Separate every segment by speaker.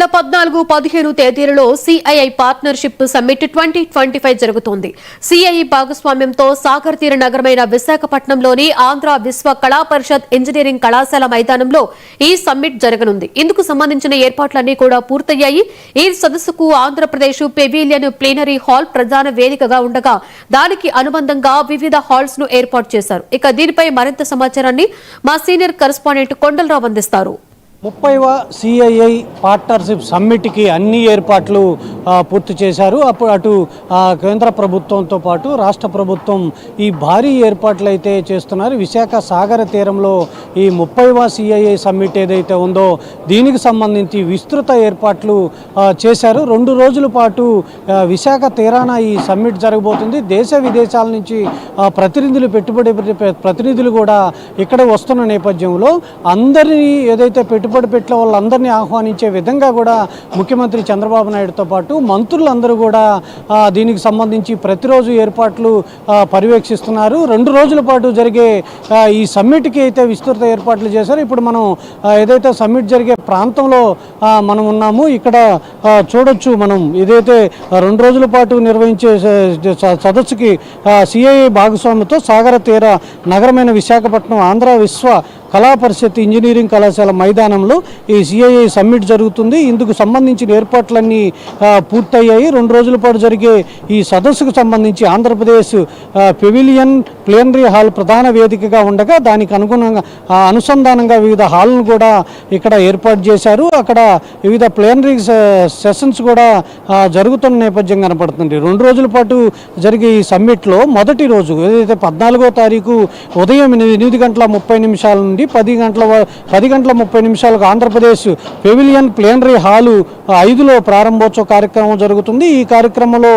Speaker 1: 14-15 తేదీలలో CII partnership summit 2025 జరుగుతోంది. CII భాగస్వామ్యంతో సాగర్ తీర నగరమైన విశాఖపట్నంలోని ఆంధ్ర విశ్వ కళా పరిషత్ ఇంజనీరింగ్ కళాశాల మైదానంలో ఈ సమ్మిట్ జరగనుంది. ఇందుకు సంబంధించిన ఏర్పాట్లన్నీ కూడా పూర్తయ్యాయి. ఈ సదస్సుకు ఆంధ్రప్రదేశ్ పెవిలియన్ ప్లీనరీ హాల్ ప్రధాన వేదికగా ఉండగా దానికి అనుబంధంగా వివిధ హాల్స్ ను ఏర్పాటు చేశారు. ఇక దీనిపై మరింత సమాచారాన్ని మా సీనియర్ కరెస్పాండెంట్ కొండలరావు అందిస్తారు.
Speaker 2: 30వ సిఐఐ పార్ట్నర్షిప్ సమ్మిట్కి అన్ని ఏర్పాట్లు పూర్తి చేశారు. అటు కేంద్ర ప్రభుత్వంతో పాటు రాష్ట్ర ప్రభుత్వం ఈ భారీ ఏర్పాట్లు అయితే చేస్తున్నారు. విశాఖ సాగర తీరంలో ఈ 30వ సిఐఐ సమ్మిట్ ఏదైతే ఉందో దీనికి సంబంధించి విస్తృత ఏర్పాట్లు చేశారు. 2 రోజుల పాటు విశాఖ తీరాన ఈ సమ్మిట్ జరగబోతుంది. దేశ విదేశాల నుంచి ప్రతినిధులు కూడా ఇక్కడ వస్తున్న నేపథ్యంలో అందరినీ ఏదైతే పెట్టుబడి పెట్టిన వాళ్ళందరినీ ఆహ్వానించే విధంగా కూడా ముఖ్యమంత్రి చంద్రబాబు నాయుడుతో పాటు మంత్రులందరూ కూడా దీనికి సంబంధించి ప్రతిరోజు ఏర్పాట్లు పర్యవేక్షిస్తున్నారు. 2 రోజుల పాటు జరిగే ఈ సమ్మిట్కి అయితే విస్తృత ఏర్పాట్లు చేశారు. ఇప్పుడు మనం ఏదైతే సమ్మిట్ జరిగే ప్రాంతంలో మనం ఉన్నాము. ఇక్కడ చూడొచ్చు మనం ఏదైతే 2 రోజుల పాటు నిర్వహించే సదస్సుకి సిఐఐ భాగస్వామ్యంతో సాగర తీర నగరమైన విశాఖపట్నం ఆంధ్ర విశ్వ కళా పరిషత్ ఇంజనీరింగ్ కళాశాల మైదానంలో ఈ సిఐఐ సమ్మిట్ జరుగుతుంది. ఇందుకు సంబంధించిన ఏర్పాట్లన్నీ పూర్తయ్యాయి. 2 రోజుల పాటు జరిగే ఈ సదస్సుకు సంబంధించి ఆంధ్రప్రదేశ్ పెవిలియన్ ప్లీనరీ హాల్ ప్రధాన వేదికగా ఉండగా దానికి అనుసంధానంగా వివిధ హాల్ను కూడా ఇక్కడ ఏర్పాటు చేశారు. అక్కడ వివిధ ప్లీనరీ సెషన్స్ కూడా జరుగుతున్న నేపథ్యం కనపడుతుంది. 2 రోజుల పాటు జరిగే ఈ సమ్మిట్లో మొదటి రోజు ఏదైతే 14వ తారీఖు ఉదయం 8:30 నుండి 10:30 ఆంధ్రప్రదేశ్ పెవిలియన్ ప్లీనరీ హాలు 5లో ప్రారంభోత్సవ కార్యక్రమం జరుగుతుంది. ఈ కార్యక్రమంలో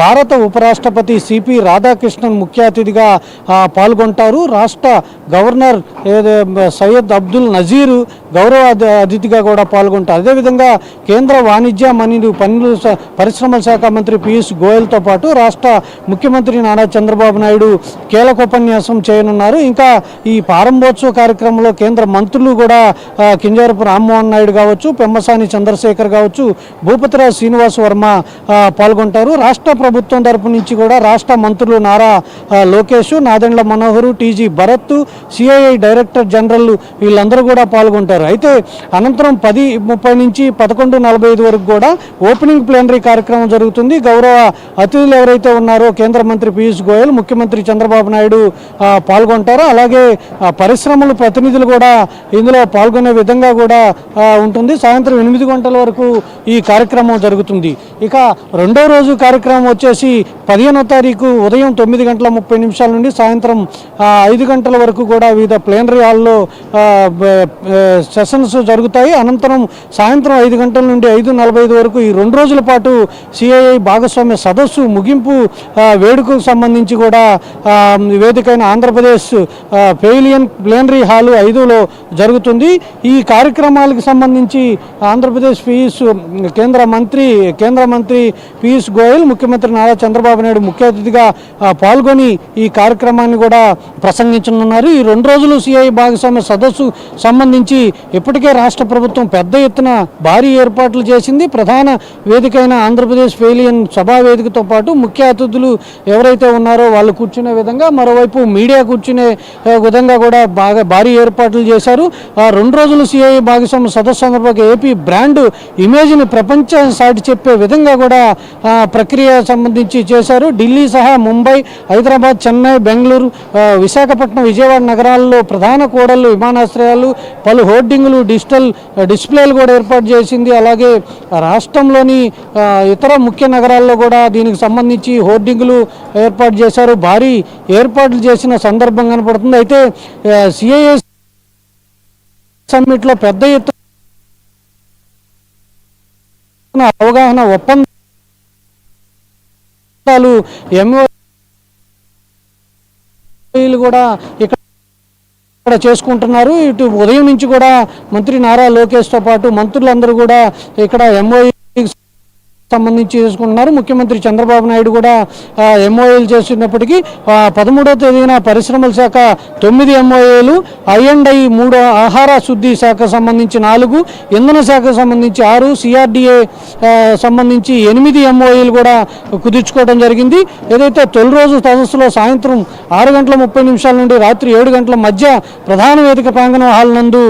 Speaker 2: భారత ఉపరాష్ట్రపతి సిపి రాధాకృష్ణన్ ముఖ్య అతిథిగా పాల్గొంటారు. రాష్ట్ర గవర్నర్ సయ్యద్ అబ్దుల్ నజీర్ గౌరవ అతిథిగా కూడా పాల్గొంటారు. అదేవిధంగా కేంద్ర వాణిజ్య పన్నులు పరిశ్రమల శాఖ మంత్రి పీయూష్ గోయల్తో పాటు రాష్ట్ర ముఖ్యమంత్రి నారా చంద్రబాబు నాయుడు కీలకోపన్యాసం చేయనున్నారు. ఇంకా ఈ ప్రారంభోత్సవ కార్యక్రమంలో కేంద్ర మంత్రులు కూడా కింజరాపు రామ్మోహన్ నాయుడు కావచ్చు, పెమ్మసాని చంద్రశేఖర్ కావచ్చు, భూపతిరాజు శ్రీనివాస్ వర్మ పాల్గొంటారు. రాష్ట్ర ప్రభుత్వం తరపు నుంచి కూడా రాష్ట్ర మంత్రులు Nara Lokesh, Nadendla Manohar, TG Bharat, CII director general వీళ్ళందరూ కూడా పాల్గొంటారు. అయితే అనంతరం 10:30 నుంచి 11:45 వరకు కూడా ఓపెనింగ్ ప్లీనరీ కార్యక్రమం జరుగుతుంది. గౌరవ అతిథులు ఎవరైతే ఉన్నారో కేంద్ర మంత్రి పీయూష్ గోయల్, ముఖ్యమంత్రి చంద్రబాబు నాయుడు పాల్గొంటారు. అలాగే పరిశ్రమల ప్రతినిధులు కూడా ఇందులో పాల్గొనే విధంగా కూడా ఉంటుంది. సాయంత్రం 8 గంటల వరకు ఈ కార్యక్రమం జరుగుతుంది. ఇక 2వ రోజు కార్యక్రమం వచ్చేసి 15వ తారీఖు ఉదయం 9:30 నుండి సాయంత్రం 5 గంటల వరకు కూడా వివిధ ప్లీనరీ హాల్లో సెషన్స్ జరుగుతాయి. అనంతరం సాయంత్రం 5 గంటల నుండి 5:45 వరకు ఈ 2 రోజుల పాటు సిఐఐ భాగస్వామ్య సదస్సు ముగింపు వేడుకకు సంబంధించి కూడా వేదికైన ఆంధ్రప్రదేశ్ పెవిలియన్ ప్లీనరీ హాల్ 5లో జరుగుతుంది. ఈ కార్యక్రమాలకు సంబంధించి ఆంధ్రప్రదేశ్ కేంద్ర మంత్రి పీయూష్ గోయల్, ముఖ్యమంత్రి నారా చంద్రబాబు నాయుడు ముఖ్య అతిథిగా పాల్గొని ఈ కార్యక్రమాన్ని కూడా ప్రసంగించనున్నారు. ఈ 2 రోజులు సిఐఐ భాగస్వామ్య సదస్సు సంబంధించి ఇప్పటికే రాష్ట్ర ప్రభుత్వం పెద్ద ఎత్తున భారీ ఏర్పాట్లు చేసింది. ప్రధాన వేదికైన ఆంధ్రప్రదేశ్ పెవిలియన్ సభా వేదికతో పాటు ముఖ్య అతిథులు ఎవరైతే ఉన్నారో వాళ్ళు కూర్చునే విధంగా, మరోవైపు మీడియా కూర్చునే విధంగా కూడా భారీ ఏర్పాట్లు చేశారు. 2 రోజులు సిఐఐ భాగస్వామ్య సదస్సు సందర్భంగా ఏపీ బ్రాండ్ ఇమేజ్ని ప్రపంచం సాటి చెప్పే విధంగా కూడా ప్రక్రియ సంబంధించి చేశారు. ఢిల్లీ సహా ముంబై, హైదరాబాద్, చెన్నై, బెంగళూరు, విశాఖపట్నం, విజయవాడ నగరాల్లో ప్రధాన కూడళ్లు, విమానాశ్రయాలు, పలు హోర్డింగులు, డిజిటల్ డిస్ప్లేలు కూడా ఏర్పాటు చేసింది. అలాగే రాష్ట్రంలోని ఇతర ముఖ్య నగరాల్లో కూడా దీనికి సంబంధించి హోర్డింగులు ఏర్పాటు చేశారు. భారీ ఏర్పాట్లు చేసిన సందర్భం కనపడుతుంది. అయితే సిఐఐ సమ్మిట్లో పెద్ద ఎత్తున అవగాహన ఒప్పందాలు ఎంఓయూలు కూడా ఇక్కడ చేసుకుంటున్నారు. ఇటు ఉదయం నుంచి కూడా మంత్రి నారా లోకేష్తో పాటు మంత్రులందరూ కూడా ఇక్కడ ఎంఓయూ సంబంధించి చేసుకుంటున్నారు. ముఖ్యమంత్రి చంద్రబాబు నాయుడు కూడా ఎంఓఏలు చేస్తున్నప్పటికీ 13వ తేదీన పరిశ్రమల శాఖ 9 ఎంఓఏలు, I&I 3, ఆహార శుద్ధి శాఖ సంబంధించి 4, ఇంధన శాఖకు సంబంధించి 6, CRDA సంబంధించి 8 ఎంఓఏలు కూడా కుదుర్చుకోవడం జరిగింది. ఏదైతే తొలి రోజు సదస్సులో సాయంత్రం 6:30 నుండి రాత్రి 7 గంటల మధ్య ప్రధాన వేదిక ప్రాంగణం హాల్ నందు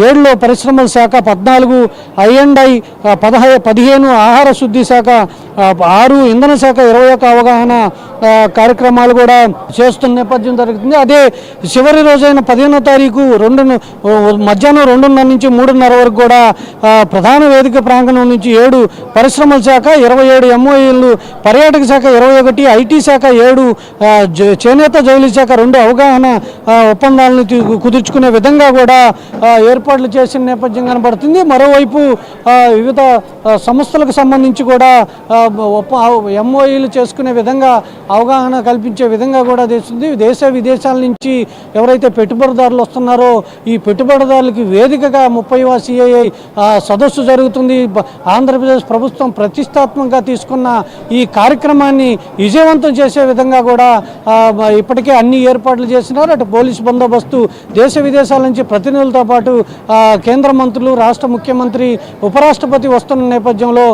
Speaker 2: 7లో పరిశ్రమల శాఖ 14, I&I 15, ఆహార శుద్ధి శాఖ 6, ఇంధన శాఖ 21 అవగాహన కార్యక్రమాలు కూడా చేస్తున్న నేపథ్యం జరుగుతుంది. అదే చివరి రోజైన 15వ తారీఖు మధ్యాహ్నం 2:30 నుంచి 3:30 వరకు కూడా ప్రధాన వేదిక ప్రాంగణం నుంచి 7 పరిశ్రమల శాఖ, 27 ఎంఓఏలు, పర్యాటక శాఖ 21, IT శాఖ 7, చేనేత జౌళి శాఖ 2 అవగాహన ఒప్పందాలను కుదుర్చుకునే విధంగా కూడా ఏర్పాట్లు చేసిన నేపథ్యం కనబడుతుంది. మరోవైపు వివిధ సంస్థలకు సంబంధించి కూడా ఎంఓఈలు చేసుకునే విధంగా అవగాహన కల్పించే విధంగా కూడా చేస్తుంది. దేశ విదేశాల నుంచి ఎవరైతే పెట్టుబడిదారులు వస్తున్నారో ఈ పెట్టుబడిదారులకి వేదికగా 30వ CII సదస్సు జరుగుతుంది. ఆంధ్రప్రదేశ్ ప్రభుత్వం ప్రతిష్టాత్మకంగా తీసుకున్న ఈ కార్యక్రమాన్ని విజయవంతం చేసే విధంగా కూడా ఇప్పటికే అన్ని ఏర్పాట్లు చేసినారు. అటు పోలీసు బందోబస్తు, దేశ విదేశాల నుంచి ప్రతినిధులతో పాటు కేంద్ర మంత్రులు, రాష్ట్ర ముఖ్యమంత్రి, ఉపరాష్ట్రపతి వస్తున్న నేపథ్యంలో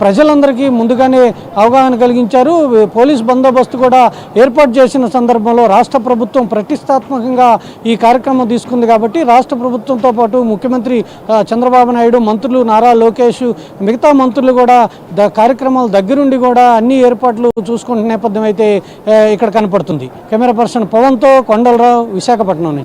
Speaker 2: ప్రజలందరికీ ముందుగానే అవగాహన కలిగించారు. పోలీస్ బందోబస్తు కూడా ఏర్పాటు చేసిన సందర్భంలో రాష్ట్ర ప్రభుత్వం ప్రతిష్టాత్మకంగా ఈ కార్యక్రమం తీసుకుంది కాబట్టి రాష్ట్ర ప్రభుత్వంతో పాటు ముఖ్యమంత్రి చంద్రబాబు నాయుడు, మంత్రులు నారా లోకేష్, మిగతా మంత్రులు కూడా కార్యక్రమాల దగ్గరుండి కూడా అన్ని ఏర్పాట్లు చూసుకుంటున్న నేపథ్యం అయితే ఇక్కడ కనపడుతుంది. కెమెరా పర్సన్ పవన్తో కొండలరావు, విశాఖపట్నం.